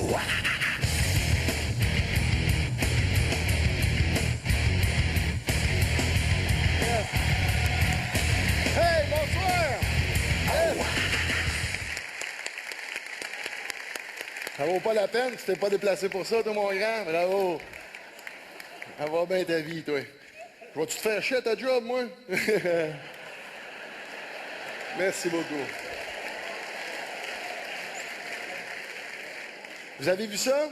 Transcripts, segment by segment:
Hey, bonsoir! Yes. Ça vaut pas la peine, tu t'es pas déplacé pour ça, toi, mon grand. Bravo. Ça va bien ta vie, toi. Vas-tu te faire chier à ta job, moi? Merci beaucoup. Vous avez vu ça?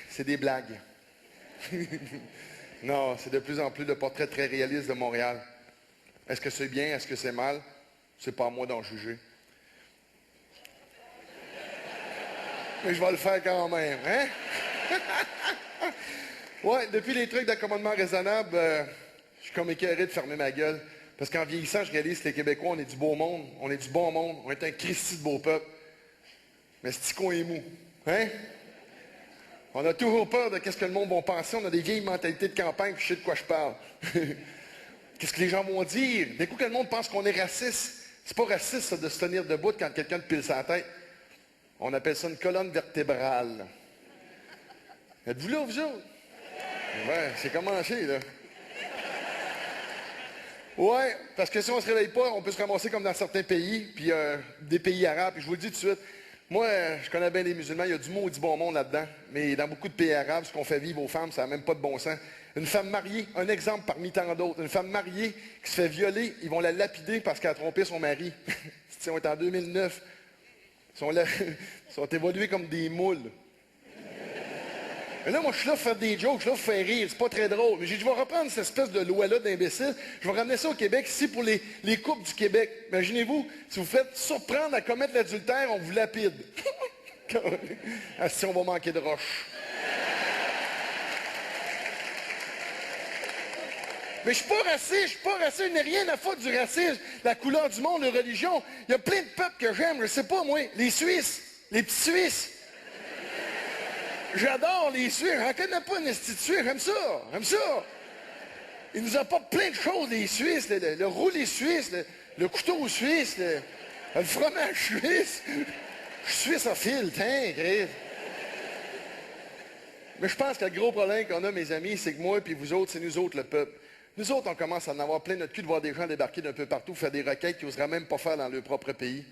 C'est des blagues. Non, c'est de plus en plus de portraits très réalistes de Montréal. Est-ce que c'est bien? Est-ce que c'est mal? C'est pas à moi d'en juger. Mais je vais le faire quand même, hein? Ouais, depuis les trucs d'accommodement raisonnable, je suis comme écœuré de fermer ma gueule. Parce qu'en vieillissant, je réalise que les Québécois, on est du beau monde, on est du bon monde, on est un Christi de beau peuple. Mais c'est qu'on est mou, hein? On a toujours peur de qu'est-ce que le monde va penser. On a des vieilles mentalités de campagne, puis je sais de quoi je parle. Qu'est-ce que les gens vont dire? D'un coup, que le monde pense qu'on est raciste. C'est pas raciste, ça, de se tenir debout quand quelqu'un te pile sa tête. On appelle ça une colonne vertébrale. Êtes-vous là, vous autres? Ouais, c'est commencé, là. Ouais, parce que si on ne se réveille pas, on peut se ramasser comme dans certains pays, puis des pays arabes. Puis je vous le dis tout de suite, moi, je connais bien les musulmans, il y a du maudit bon monde là-dedans. Mais dans beaucoup de pays arabes, ce qu'on fait vivre aux femmes, ça n'a même pas de bon sens. Une femme mariée, un exemple parmi tant d'autres, une femme mariée qui se fait violer, ils vont la lapider parce qu'elle a trompé son mari. On est en 2009. Ils sont évolués comme des moules. Mais là, moi, je suis là pour faire des jokes, je suis là pour faire rire, c'est pas très drôle. Mais j'ai dit, je vais reprendre cette espèce de loi-là d'imbécile, je vais ramener ça au Québec, ici pour les couples du Québec. Imaginez-vous, si vous faites surprendre à commettre l'adultère, on vous lapide. Ah, si on va manquer de roche. Mais je suis pas raciste, je n'ai rien à foutre du racisme, la couleur du monde, la religion. Il y a plein de peuples que j'aime, je sais pas moi, les Suisses, les petits Suisses. J'adore les Suisses, j'en connais pas une institution, j'aime ça. Ils nous apportent plein de choses, les Suisses, le roulé suisse, le couteau suisse, le fromage suisse. Je suis suisse à fil, tiens, Chris. Mais je pense que le gros problème qu'on a, mes amis, c'est que moi et vous autres, c'est nous autres, le peuple. Nous autres, on commence à en avoir plein notre cul de voir des gens débarquer d'un peu partout, faire des requêtes qu'ils n'oseraient même pas faire dans leur propre pays.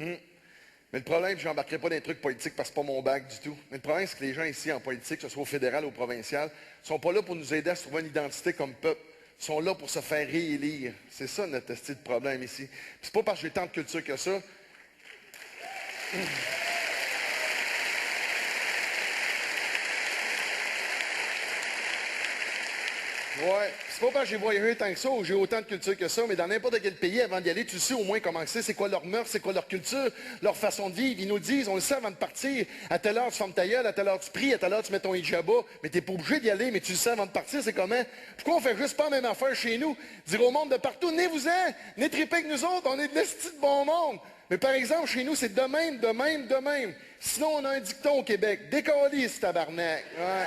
Mais le problème, je n'embarquerai pas dans les trucs politiques parce que ce n'est pas mon bac du tout. Mais le problème, c'est que les gens ici en politique, que ce soit au fédéral ou au provincial, ne sont pas là pour nous aider à se trouver une identité comme peuple. Ils sont là pour se faire réélire. C'est ça notre style de problème ici. C'est pas parce que j'ai tant de culture que ça. Ouais, c'est pas parce que j'ai voyagé tant que ça ou j'ai autant de culture que ça, mais dans n'importe quel pays, avant d'y aller, tu sais au moins comment c'est quoi leur mœurs, c'est quoi leur culture, leur façon de vivre. Ils nous disent, on le sait avant de partir, à telle heure tu fermes ta gueule, à telle heure tu pries, à telle heure tu mets ton hijaba, mais t'es pas obligé d'y aller, mais tu le sais avant de partir, c'est comment? Pourquoi on fait juste pas la même affaire chez nous? Dire au monde de partout, venez-vous-en, venez triper avec nous autres, on est de l'esti de bon monde. Mais par exemple, chez nous, c'est de même. Sinon, on a un dicton au Québec, décalisse, tabarnak. Ouais.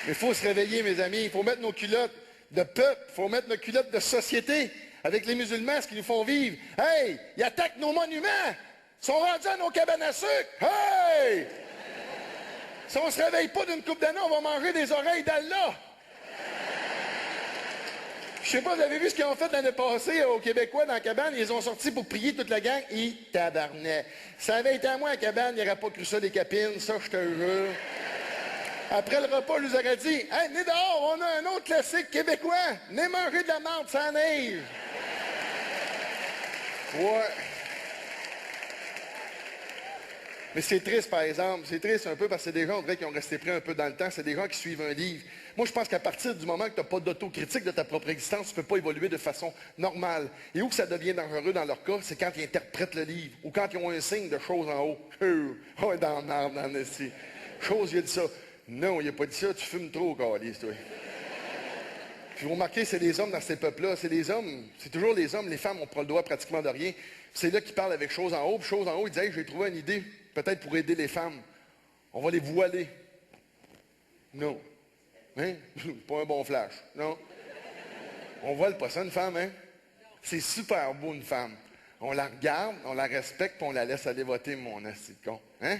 Mais il faut se réveiller, mes amis. Il faut mettre nos culottes de peuple. Il faut mettre nos culottes de société. Avec les musulmans, ce qu'ils nous font vivre. Hey! Ils attaquent nos monuments! Ils sont rendus à nos cabanes à sucre! Hey! Si on ne se réveille pas d'une coupe d'années, on va manger des oreilles d'Allah! Je sais pas, vous avez vu ce qu'ils ont fait l'année passée aux Québécois dans la cabane? Ils ont sorti pour prier toute la gang. Ils tabarnaient. Ça avait été à moi, la cabane, il n'y aurait pas cru ça des capines. Ça, je te jure. Après le repas, je nous aurais dit, « Hey, venez dehors, on a un autre classique québécois. Venez manger de la menthe, ça neige. » Ouais. Mais c'est triste, par exemple. C'est triste un peu parce que c'est des gens, on dirait, qui ont resté pris un peu dans le temps. C'est des gens qui suivent un livre. Moi, je pense qu'à partir du moment que tu n'as pas d'autocritique de ta propre existence, tu ne peux pas évoluer de façon normale. Et où que ça devient dangereux dans leur cas, c'est quand ils interprètent le livre ou quand ils ont un signe de choses en haut. Oh, dans l'arbre, dans le style. Chose, il a dit ça. Non, il n'a pas dit ça, tu fumes trop, câlisse, toi. Puis vous remarquez, c'est les hommes dans ces peuples-là, c'est les hommes, c'est toujours les hommes, les femmes, on prend le doigt pratiquement de rien. C'est là qu'ils parlent avec chose en haut, puis chose en haut, ils disent, hey, j'ai trouvé une idée, peut-être pour aider les femmes. On va les voiler. Non. Hein? Pas un bon flash. Non. On vole pas ça, une femme, hein? C'est super beau, une femme. On la regarde, on la respecte, puis on la laisse aller voter, mon asti de con. Hein?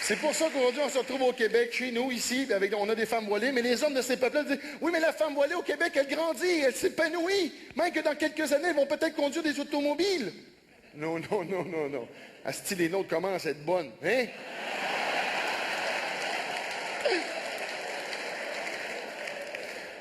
C'est pour ça qu'aujourd'hui, on se retrouve au Québec, chez nous, ici, on a des femmes voilées, mais les hommes de ces peuples-là disent « Oui, mais la femme voilée au Québec, elle grandit, elle s'épanouit. Même que dans quelques années, elles vont peut-être conduire des automobiles. » Non, non, non, non, non. Asti, les nôtres commencent à être bonnes. Hein?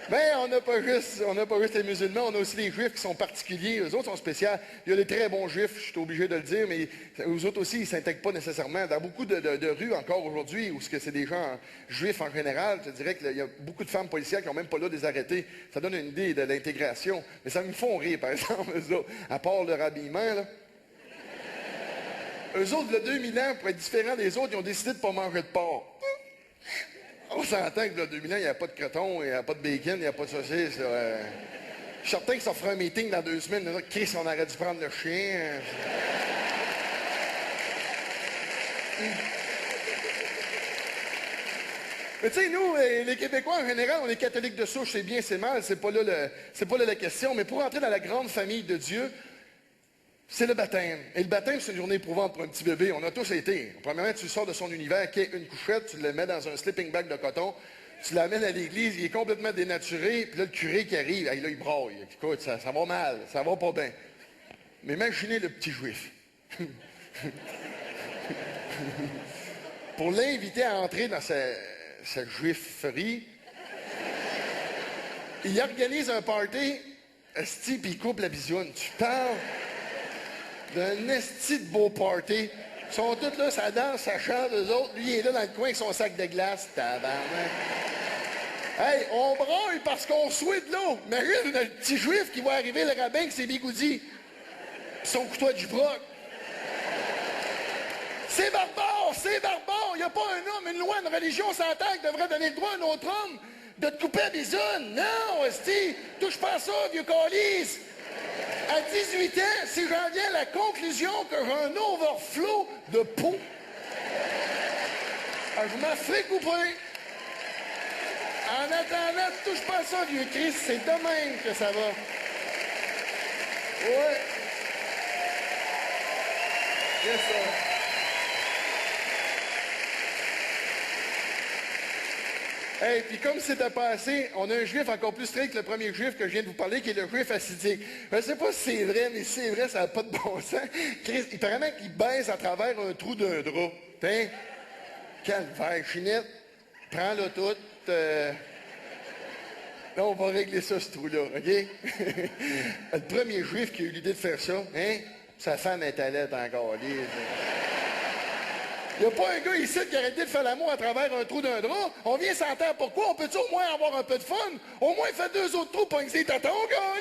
Ben, on n'a pas juste les musulmans, on a aussi les juifs qui sont particuliers. Eux autres sont spéciaux. Il y a des très bons juifs, je suis obligé de le dire, mais eux autres aussi, ils ne s'intègrent pas nécessairement. Dans beaucoup de rues encore aujourd'hui, où c'est des gens juifs en général, je dirais qu'il y a beaucoup de femmes policières qui n'ont même pas là des arrêtés. Ça donne une idée de l'intégration. Mais ça me font rire, par exemple, eux autres, à part leur habillement, là. Eux autres, le 2000 ans, pour être différents des autres, ils ont décidé de ne pas manger de porc. On s'entend que, là, 2000 ans, il n'y a pas de croton, il n'y a pas de bacon, il n'y a pas de saucisse. Je suis certain que ça fera un meeting dans 2 semaines. Là, Chris, on aurait dû prendre le chien. Mais tu sais, nous, les Québécois, en général, on est catholiques de souche, c'est bien, c'est mal, c'est pas là la question. Mais pour entrer dans la grande famille de Dieu, c'est le baptême. Et le baptême, c'est une journée éprouvante pour un petit bébé. On a tous été. Premièrement, tu le sors de son univers, qui est une couchette, tu le mets dans un sleeping bag de coton, tu l'amènes à l'église, il est complètement dénaturé, puis là, le curé qui arrive, là, il braille. Écoute, ça va mal, ça va pas bien. Mais imaginez le petit juif. Pour l'inviter à entrer dans sa juifferie, il organise un party, esti, puis il coupe la bisoune. Tu parles d'un esti de beau party. Ils sont tous là, ça danse, ça chante, eux autres. Lui, il est là dans le coin avec son sac de glace. Tabarnak. Hey, on braille parce qu'on souhaite de l'eau. Imagine le petit juif qui va arriver, le rabbin, avec ses bigoudis. Puis son couteau de broc. C'est barbare, c'est barbare. Il n'y a pas un homme, une loi, une religion s'entend qui devrait donner le droit à un autre homme de te couper la bisoune. Non, esti, touche pas à ça, vieux calice. À 18 ans, si j'en viens à la conclusion que j'ai un overflow de peau, je m'en ferai couper. En attendant, touche pas à ça, vieux Christ, c'est de même que ça va. Ouais. Yes, sir. Hey, puis comme c'était passé, on a un juif encore plus strict que le premier juif que je viens de vous parler, qui est le juif assidique. Je ne sais pas si c'est vrai, mais si c'est vrai, ça n'a pas de bon sens. Christ, il paraît même qu'il baise à travers un trou d'un drap. Hein? Calvaire, chinette, prends-le tout. Là, on va régler ça, ce trou-là, OK? Le premier juif qui a eu l'idée de faire ça, hein? Sa femme est à l'aide encore. Il n'y a pas un gars ici qui a arrêté de faire l'amour à travers un trou d'un drap. On vient s'entendre pourquoi? On peut-tu au moins avoir un peu de fun? Au moins, fait 2 autres trous pour que c'est tonton, gars,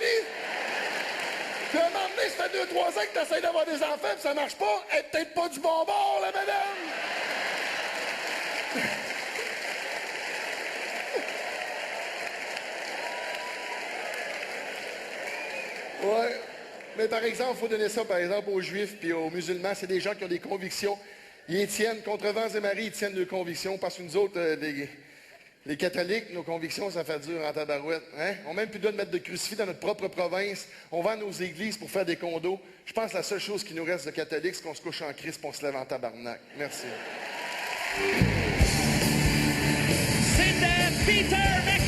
puis à un moment donné, ça fait 2-3 ans que tu essaies d'avoir des enfants, puis ça marche pas. Elle est peut-être pas du bon bord, la madame! Ouais. Mais par exemple, il faut donner ça, par exemple, aux Juifs puis aux musulmans. C'est des gens qui ont des convictions. Ils y tiennent, contre vents et marées, ils tiennent leurs convictions. Parce que nous autres, les catholiques, nos convictions, ça fait dur en tabarouette. Hein? On n'a même plus le droit de mettre de crucifix dans notre propre province. On va à nos églises pour faire des condos. Je pense que la seule chose qui nous reste de catholiques, c'est qu'on se couche en Christ et on se lève en tabarnak. Merci. C'était Peter McKinnon.